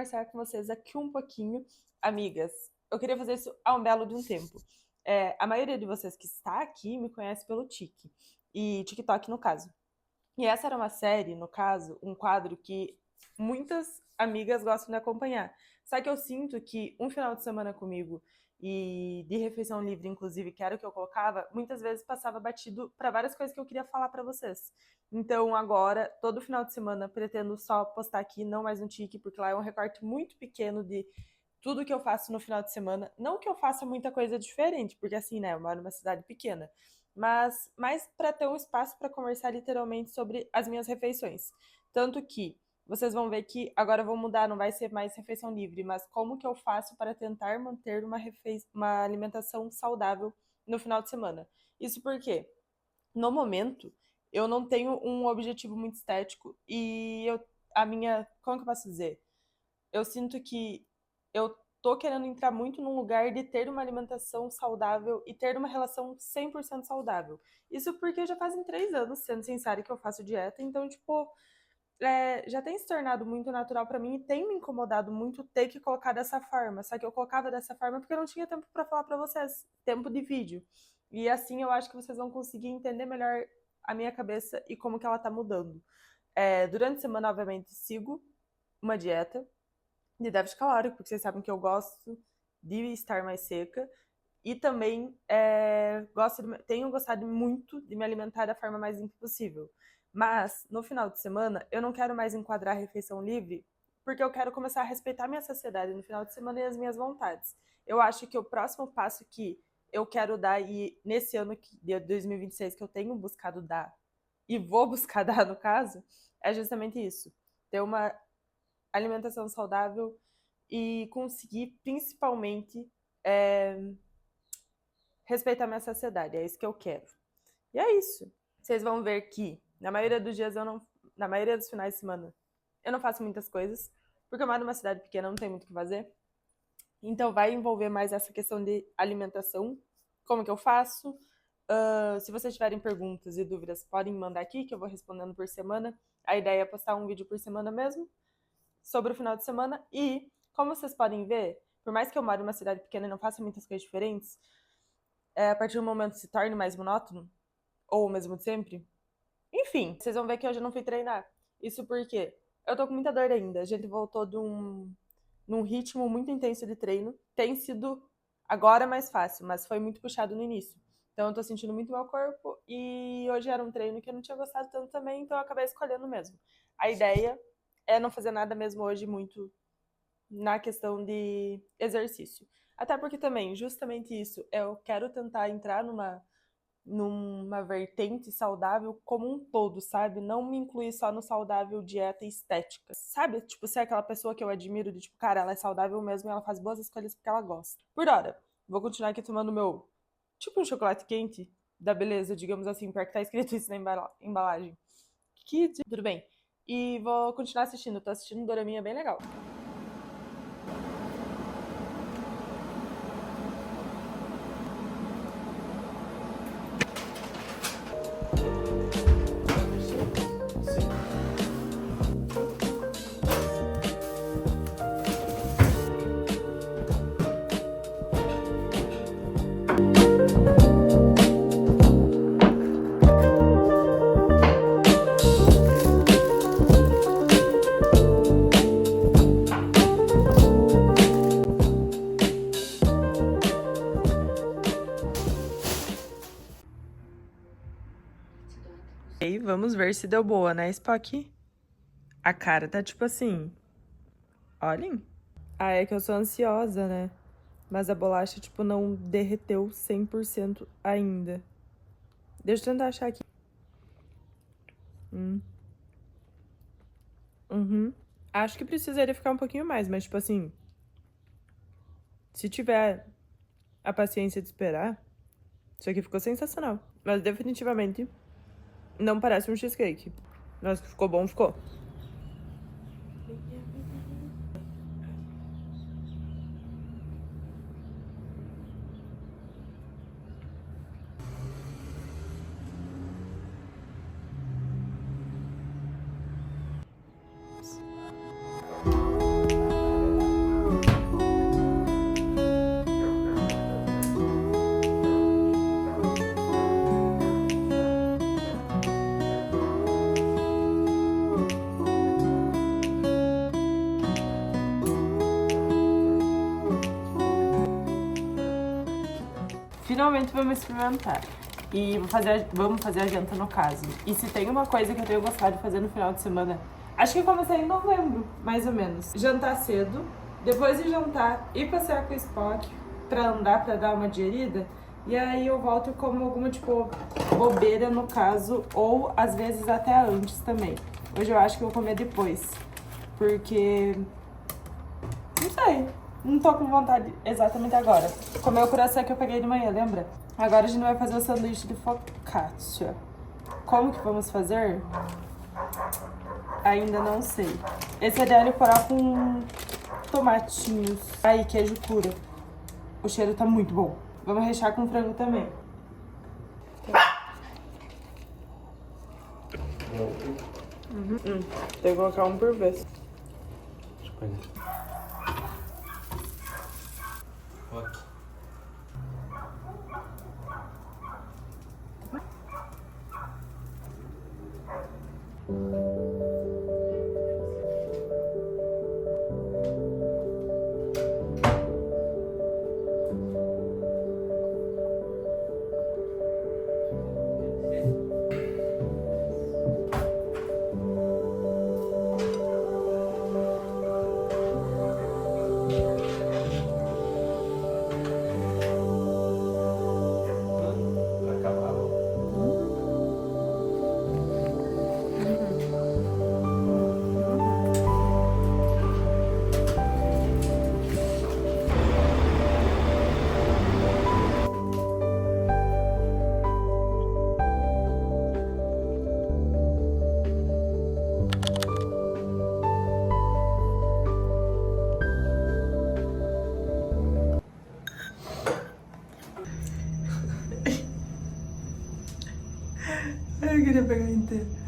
conversar com vocês aqui um pouquinho. Amigas, eu queria fazer isso há um belo de um tempo. A maioria de vocês que está aqui me conhece pelo Tik, e TikTok no caso. E essa era uma série, no caso, um quadro que muitas amigas gostam de acompanhar. Só que eu sinto que um final de semana comigo e de refeição livre, inclusive, que era o que eu colocava, muitas vezes passava batido para várias coisas que eu queria falar para vocês. Então agora, todo final de semana, pretendo só postar aqui, não mais no Tik, porque lá é um recorte muito pequeno de tudo que eu faço no final de semana. Não que eu faça muita coisa diferente, porque assim, né, eu moro numa cidade pequena, mas mais para ter um espaço para conversar literalmente sobre as minhas refeições. Tanto que vocês vão ver que agora eu vou mudar, não vai ser mais refeição livre, mas como que eu faço para tentar manter uma alimentação saudável no final de semana. Isso porque, no momento, eu não tenho um objetivo muito estético e como que eu posso dizer? Eu sinto que eu tô querendo entrar muito num lugar de ter uma alimentação saudável e ter uma relação 100% saudável. Isso porque já fazem 3 anos, sendo sincera, que eu faço dieta, então, tipo, já tem se tornado muito natural pra mim e tem me incomodado muito ter que colocar dessa forma. Só que eu colocava dessa forma porque eu não tinha tempo pra falar pra vocês, tempo de vídeo. E assim eu acho que vocês vão conseguir entender melhor a minha cabeça e como que ela tá mudando. Durante a semana, obviamente, sigo uma dieta de déficit calórico, porque vocês sabem que eu gosto de estar mais seca. E também tenho gostado muito de me alimentar da forma mais limpa possível. Mas, no final de semana, eu não quero mais enquadrar a refeição livre, porque eu quero começar a respeitar minha saciedade no final de semana e as minhas vontades. Eu acho que o próximo passo que eu quero dar, e nesse ano de 2026 que eu tenho buscado dar, e vou buscar dar no caso, é justamente isso. Ter uma alimentação saudável e conseguir, principalmente, respeitar minha saciedade. É isso que eu quero. E é isso. Vocês vão ver que, na maioria dos dias, na maioria dos finais de semana, eu não faço muitas coisas, porque eu moro numa cidade pequena, não tem muito o que fazer. Então vai envolver mais essa questão de alimentação, como que eu faço. Se vocês tiverem perguntas e dúvidas, podem mandar aqui, que eu vou respondendo por semana. A ideia é postar um vídeo por semana mesmo, sobre o final de semana. E, como vocês podem ver, por mais que eu moro numa cidade pequena e não faça muitas coisas diferentes, a partir do momento que se torne mais monótono, ou o mesmo de sempre. Enfim, vocês vão ver que hoje eu não fui treinar. Isso porque eu tô com muita dor ainda. A gente voltou num ritmo muito intenso de treino. Tem sido agora mais fácil, mas foi muito puxado no início. Então eu tô sentindo muito meu corpo e hoje era um treino que eu não tinha gostado tanto também, então eu acabei escolhendo mesmo. A ideia é não fazer nada mesmo hoje muito na questão de exercício. Até porque também, justamente isso, eu quero tentar entrar numa vertente saudável como um todo, sabe? Não me incluir só no saudável dieta e estética. Sabe? Tipo, ser aquela pessoa que eu admiro de tipo, cara, ela é saudável mesmo e ela faz boas escolhas porque ela gosta. Por hora, vou continuar aqui tomando meu, tipo um chocolate quente da beleza, digamos assim, porque tá escrito isso na embalagem. Tudo bem. E vou continuar assistindo. Tô assistindo um doraminha bem legal. E vamos ver se deu boa, né, Spock? A cara tá tipo assim. Olhem. Ah, é que eu sou ansiosa, né? Mas a bolacha, tipo, não derreteu 100% ainda. Deixa eu tentar achar aqui. Uhum. Acho que precisaria ficar um pouquinho mais, mas, tipo assim, se tiver a paciência de esperar, isso aqui ficou sensacional. Mas definitivamente não parece um cheesecake. Mas que ficou bom, ficou. finalmente vamos experimentar. E vamos fazer a janta no caso. E se tem uma coisa que eu tenho gostado de fazer no final de semana, acho que eu comecei em novembro, mais ou menos. Jantar cedo, depois de jantar, ir passear com o Spock pra andar, pra dar uma digerida. E aí eu volto e como alguma, tipo, bobeira no caso, ou às vezes até antes também. Hoje eu acho que eu vou comer depois, porque... não sei, não tô com vontade exatamente agora. Comer o croissant que eu peguei de manhã, lembra? Agora a gente vai fazer o sanduíche de focaccia. Como que vamos fazer? Ainda não sei. Esse é de coral com tomatinhos. Aí, queijo puro. O cheiro tá muito bom. Vamos rechear com frango também. Tem que colocar um por vez. Eu queria pegar inteiro.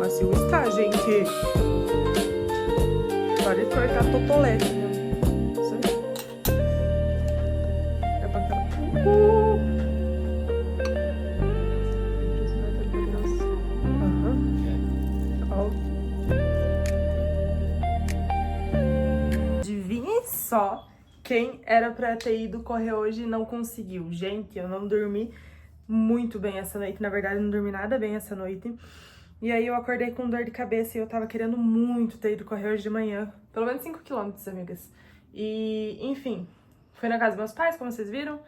Macio está, gente. Pode cortar totolete, né? Isso aí. É pra cá. Adivinhem só quem era pra ter ido correr hoje e não conseguiu. Gente, eu não dormi muito bem essa noite. Na verdade, eu não dormi nada bem essa noite. E aí eu acordei com dor de cabeça e eu tava querendo muito ter ido correr hoje de manhã. Pelo menos 5 quilômetros, amigas. E, enfim, fui na casa dos meus pais, como vocês viram.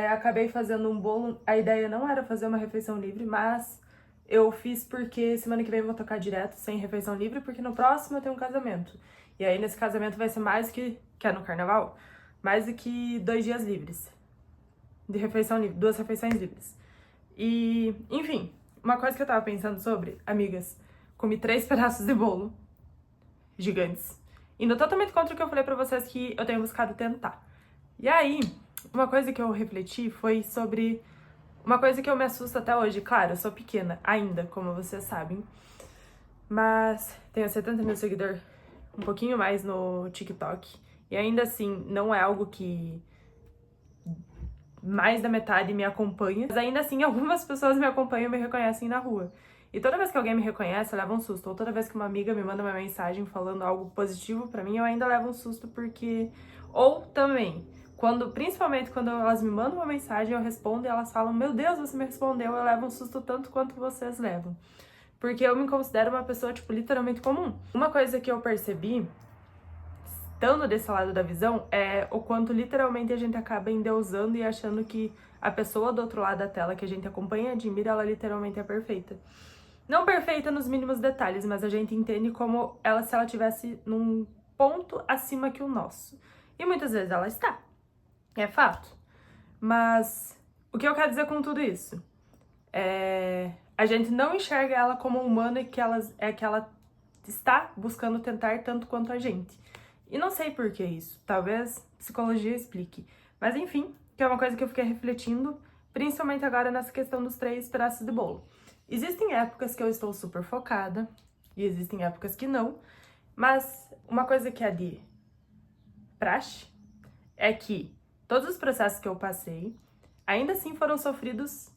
Acabei fazendo um bolo. A ideia não era fazer uma refeição livre, mas eu fiz porque semana que vem eu vou tocar direto, sem refeição livre, porque no próximo eu tenho um casamento. E aí nesse casamento vai ser mais que é no carnaval, mais do que 2 dias livres. De refeição livre, 2 refeições livres. E, enfim... Uma coisa que eu tava pensando sobre, amigas, comi 3 pedaços de bolo gigantes. Indo totalmente contra o que eu falei pra vocês que eu tenho buscado tentar. E aí, uma coisa que eu refleti foi sobre uma coisa que eu me assusto até hoje. Claro, eu sou pequena ainda, como vocês sabem. Mas tenho 70 mil seguidores, um pouquinho mais no TikTok. E ainda assim, não é algo que... mais da metade me acompanha. Mas ainda assim, algumas pessoas me acompanham e me reconhecem na rua. E toda vez que alguém me reconhece, eu levo um susto. Ou toda vez que uma amiga me manda uma mensagem falando algo positivo pra mim, eu ainda levo um susto porque... Ou também, principalmente quando elas me mandam uma mensagem, eu respondo e elas falam, meu Deus, você me respondeu, eu levo um susto tanto quanto vocês levam. Porque eu me considero uma pessoa, tipo, literalmente comum. Uma coisa que eu percebi, estando desse lado da visão, é o quanto literalmente a gente acaba endeusando e achando que a pessoa do outro lado da tela que a gente acompanha e admira, ela literalmente é perfeita. Não perfeita nos mínimos detalhes, mas a gente entende como ela, se ela tivesse num ponto acima que o nosso. E muitas vezes ela está. É fato. Mas o que eu quero dizer com tudo isso? A gente não enxerga ela como humana e que ela está buscando tentar tanto quanto a gente. E não sei por que isso. Talvez psicologia explique. Mas enfim, que é uma coisa que eu fiquei refletindo, principalmente agora nessa questão dos 3 pedaços de bolo. Existem épocas que eu estou super focada e existem épocas que não, mas uma coisa que é de praxe é que todos os processos que eu passei ainda assim foram sofridos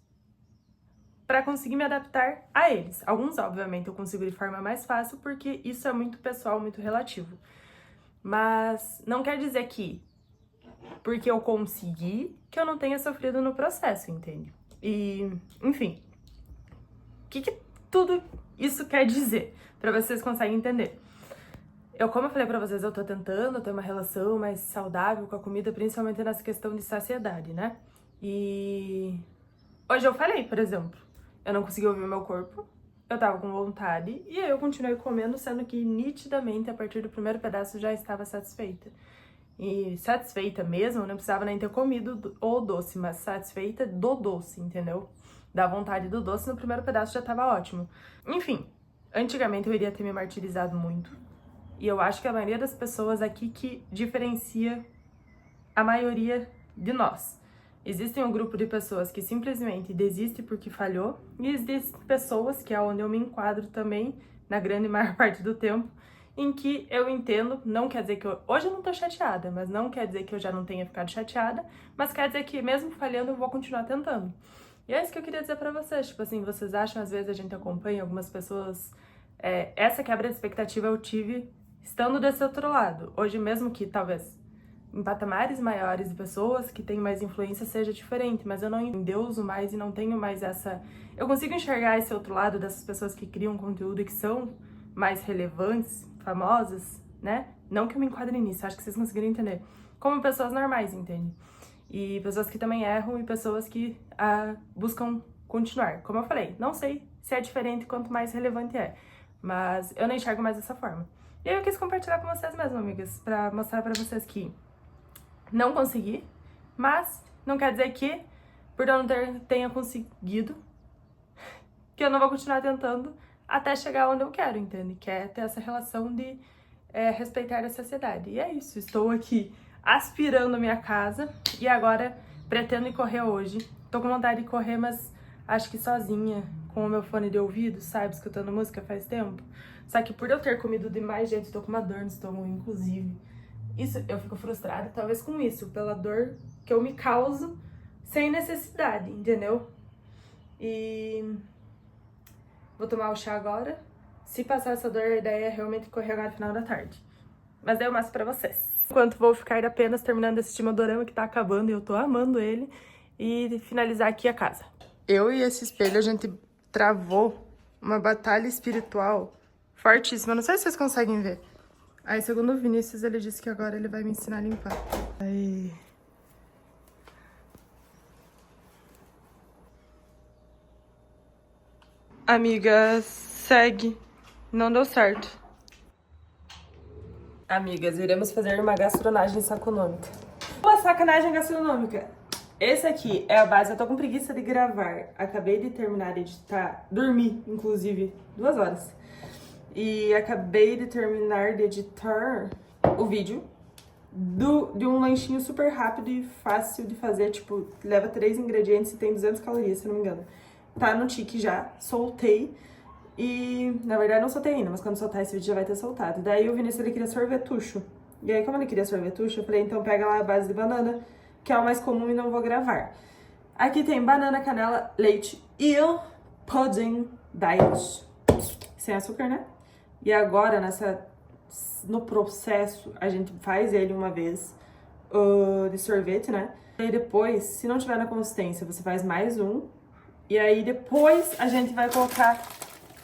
para conseguir me adaptar a eles. Alguns, obviamente, eu consigo de forma mais fácil porque isso é muito pessoal, muito relativo. Mas não quer dizer que porque eu consegui que eu não tenha sofrido no processo, entende? E, enfim, o que tudo isso quer dizer? Pra vocês conseguirem entender. Como eu falei pra vocês, eu tô tentando ter uma relação mais saudável com a comida, principalmente nessa questão de saciedade, né? E hoje eu falei, por exemplo, eu não consegui ouvir o meu corpo, eu tava com vontade, e aí eu continuei comendo, sendo que nitidamente, a partir do primeiro pedaço, eu já estava satisfeita. E satisfeita mesmo, não precisava nem ter comido o doce, mas satisfeita do doce, entendeu? Da vontade do doce, no primeiro pedaço já tava ótimo. Enfim, antigamente eu iria ter me martirizado muito. E eu acho que a maioria das pessoas aqui que diferencia a maioria de nós. Existem um grupo de pessoas que simplesmente desiste porque falhou, e existem pessoas, que é onde eu me enquadro também, na grande maior parte do tempo, em que eu entendo, não quer dizer que hoje eu não tô chateada, mas não quer dizer que eu já não tenha ficado chateada, mas quer dizer que mesmo falhando eu vou continuar tentando. E é isso que eu queria dizer pra vocês, tipo assim, vocês acham, às vezes a gente acompanha algumas pessoas, essa quebra de expectativa eu tive estando desse outro lado. Hoje mesmo que talvez em patamares maiores de pessoas que têm mais influência seja diferente, mas eu não endeuso mais e não tenho mais essa... Eu consigo enxergar esse outro lado dessas pessoas que criam conteúdo e que são mais relevantes, famosas, né? Não que eu me enquadre nisso, acho que vocês conseguiram entender. Como pessoas normais, entende? E pessoas que também erram e pessoas que buscam continuar. Como eu falei, não sei se é diferente quanto mais relevante é, mas eu não enxergo mais dessa forma. E aí eu quis compartilhar com vocês mesmo, amigas, pra mostrar pra vocês que não consegui, mas não quer dizer que, por eu não tenha conseguido, que eu não vou continuar tentando até chegar onde eu quero, entende? Que é ter essa relação de respeitar a sociedade. E é isso, estou aqui aspirando a minha casa e agora pretendo ir correr hoje. Tô com vontade de correr, mas acho que sozinha, com o meu fone de ouvido, sabe, escutando música faz tempo. Só que por eu ter comido demais, gente, tô com uma dor no estômago, inclusive. Isso, eu fico frustrada, talvez com isso, pela dor que eu me causo sem necessidade, entendeu? E vou tomar o chá agora. Se passar essa dor, a ideia é realmente correr agora no final da tarde. Mas daí eu mostro pra vocês. Enquanto vou ficar apenas terminando de assistir meu dorama, que tá acabando e eu tô amando ele, e finalizar aqui a casa. Eu e esse espelho, a gente travou uma batalha espiritual fortíssima. Não sei se vocês conseguem ver. Aí, segundo o Vinícius, ele disse que agora ele vai me ensinar a limpar. Aí... Amiga, segue. Não deu certo. Amigas, iremos fazer uma gastronagem saconômica. Uma sacanagem gastronômica. Esse aqui é a base. Eu tô com preguiça de gravar. Acabei de terminar de editar. Dormi, inclusive, 2 horas. E acabei de terminar de editar o vídeo de um lanchinho super rápido e fácil de fazer. Tipo, leva 3 ingredientes e tem 200 calorias, se não me engano. Tá no tique já, soltei. E, na verdade, não soltei ainda, mas quando soltar esse vídeo já vai ter soltado. Daí o Vinícius, ele queria sorvetucho. E aí, como ele queria sorvetucho, eu falei, então pega lá a base de banana, que é o mais comum e não vou gravar. Aqui tem banana, canela, leite e o pudding diet sem açúcar, né? E agora, no processo, a gente faz ele uma vez de sorvete, né? E aí depois, se não tiver na consistência, você faz mais um. E aí depois a gente vai colocar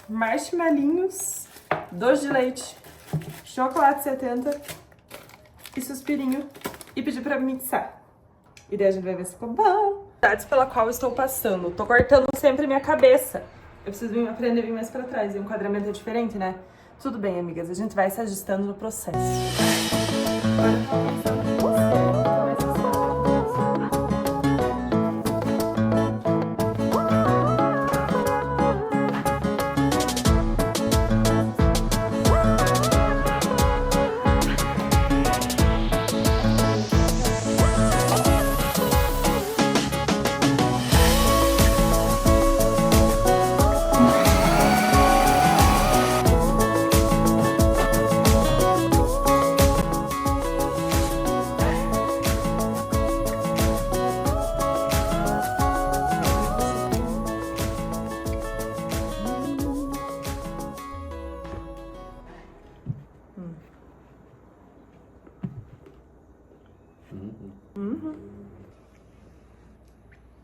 marshmallinhos, doce de leite, chocolate 70 e suspirinho e pedir pra mixar. E daí a gente vai ver se ficou bom. Pela qual eu estou passando. Tô cortando sempre minha cabeça. Eu preciso aprender a vir mais pra trás. E o enquadramento é diferente, né? Tudo bem, amigas. A gente vai se ajustando no processo. Agora eu tô pensando em você.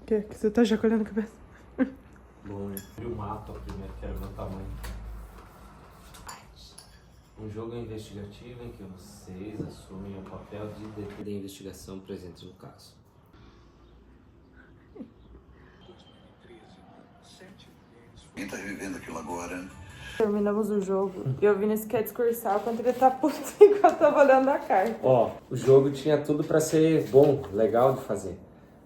Que você tá chacoalhando a cabeça? Bom, eu mato a primeira, quero ver o tamanho. Um jogo investigativo em que vocês assumem o papel de investigação presente no caso. Quem tá revivendo aquilo agora? Terminamos o jogo e o Vinícius quer discursar o quanto ele tá puto enquanto eu tava olhando a carta. Ó, o jogo tinha tudo pra ser bom, legal de fazer.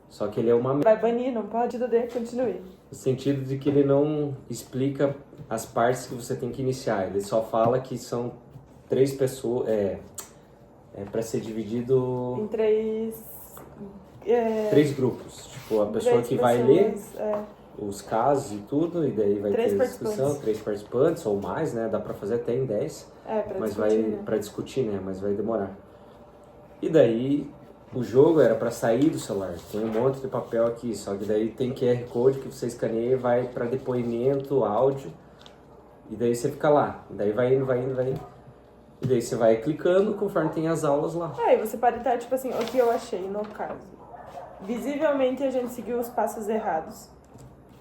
Só que ele é uma... Vai banir, não pode, Dudê, continue. No sentido de que ele não explica as partes que você tem que iniciar. Ele só fala que são 3 pessoas... É pra ser dividido... Em 3... 3 grupos. Tipo, a pessoa que vai ler os casos e tudo, e daí vai ter discussão, 3 participantes ou mais, né? Dá pra fazer até em 10. Pra mas discutir, vai né? Pra discutir, né? Mas vai demorar. E daí... O jogo era pra sair do celular, tem um monte de papel aqui, só que daí tem QR Code que você escaneia e vai pra depoimento, áudio, e daí você fica lá, e daí vai indo, e daí você vai clicando conforme tem as aulas lá. E você pode estar, tipo assim, o que eu achei no caso. Visivelmente a gente seguiu os passos errados.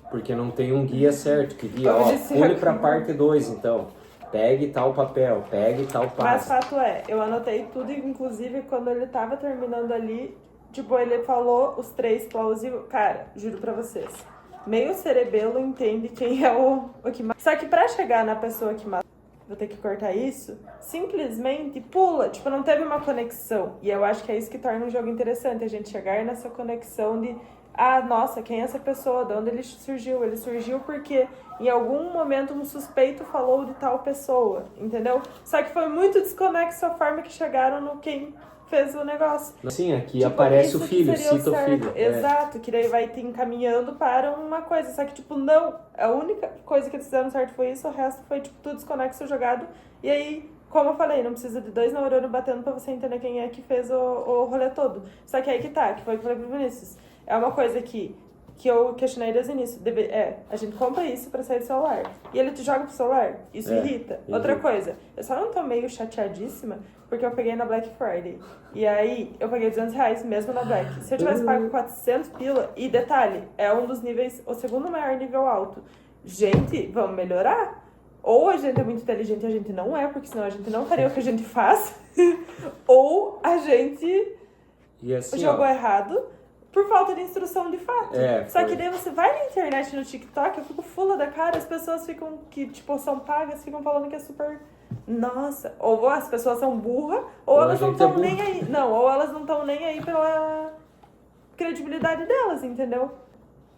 Porque não tem um guia certo, que guia, Obedeci pule a pra câmera. parte 2 então. Pegue tal papel, pegue tal Mas passo. fato é, eu anotei tudo, inclusive quando ele tava terminando ali, tipo, ele falou os 3 plausíveis. Cara, juro pra vocês, meio cerebelo entende quem é o que mata. Só que pra chegar na pessoa que mata, vou ter que cortar isso, simplesmente pula, tipo, não teve uma conexão. E eu acho que é isso que torna um jogo interessante, a gente chegar nessa conexão de... Ah, nossa, quem é essa pessoa? De onde ele surgiu? Ele surgiu porque em algum momento um suspeito falou de tal pessoa, entendeu? Só que foi muito desconexo a forma que chegaram no quem fez o negócio. Sim, aqui Tipo, aparece o isso que filho, seria cita o certo. filho. Exato, que daí vai te encaminhando para uma coisa. Só que, tipo, não. A única coisa que eles fizeram certo foi isso, o resto foi, tipo, tudo desconexo jogado. E aí, como eu falei, não precisa de 2 neurônios batendo pra você entender quem é que fez o rolê todo. Só que aí que tá, que foi o que eu falei pro Vinícius. É uma coisa que eu questionei desde o início. A gente compra isso pra sair do celular. E ele te joga pro celular. Isso irrita. Outra coisa, eu só não tô meio chateadíssima porque eu peguei na Black Friday. E aí, eu paguei R$200 mesmo na Black. Se eu tivesse pago 400 pila, e detalhe, é um dos níveis, o segundo maior nível alto. Gente, vamos melhorar? Ou a gente é muito inteligente e a gente não é, porque senão a gente não faria o que a gente faz. Ou a gente assim, jogou errado por falta de instrução de fato. Só foi. que daí você vai na internet, no TikTok, eu fico fula da cara, as pessoas ficam, que tipo, são pagas, ficam falando que é super... Nossa, ou as pessoas são burras, ou elas não estão nem aí. Não, ou elas não estão nem aí pela credibilidade delas, entendeu?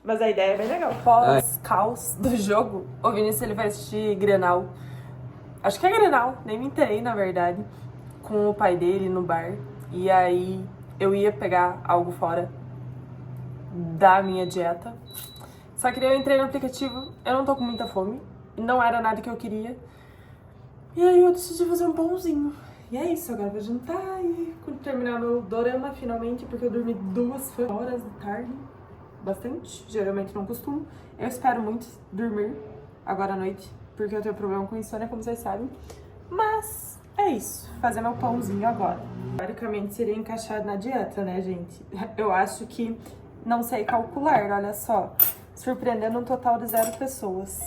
Mas a ideia é bem legal. Pós-caos do jogo, o Vinícius ele vai assistir Grenal. Acho que é Grenal, nem me inteirei, na verdade. Com o pai dele no bar. E aí eu ia pegar algo fora da minha dieta. Só que daí eu entrei no aplicativo, eu não tô com muita fome. Não era nada que eu queria. E aí eu decidi fazer um pãozinho. E é isso, agora vou jantar e terminar meu dorama finalmente, porque eu dormi 2 horas da tarde. Bastante, geralmente não costumo. Eu espero muito dormir. agora à noite, porque eu tenho problema com insônia, como vocês sabem. Mas é isso, fazer meu pãozinho agora. Teoricamente seria encaixado na dieta, né, gente? Eu acho que não sei calcular, olha só. Surpreendendo um total de 0 pessoas.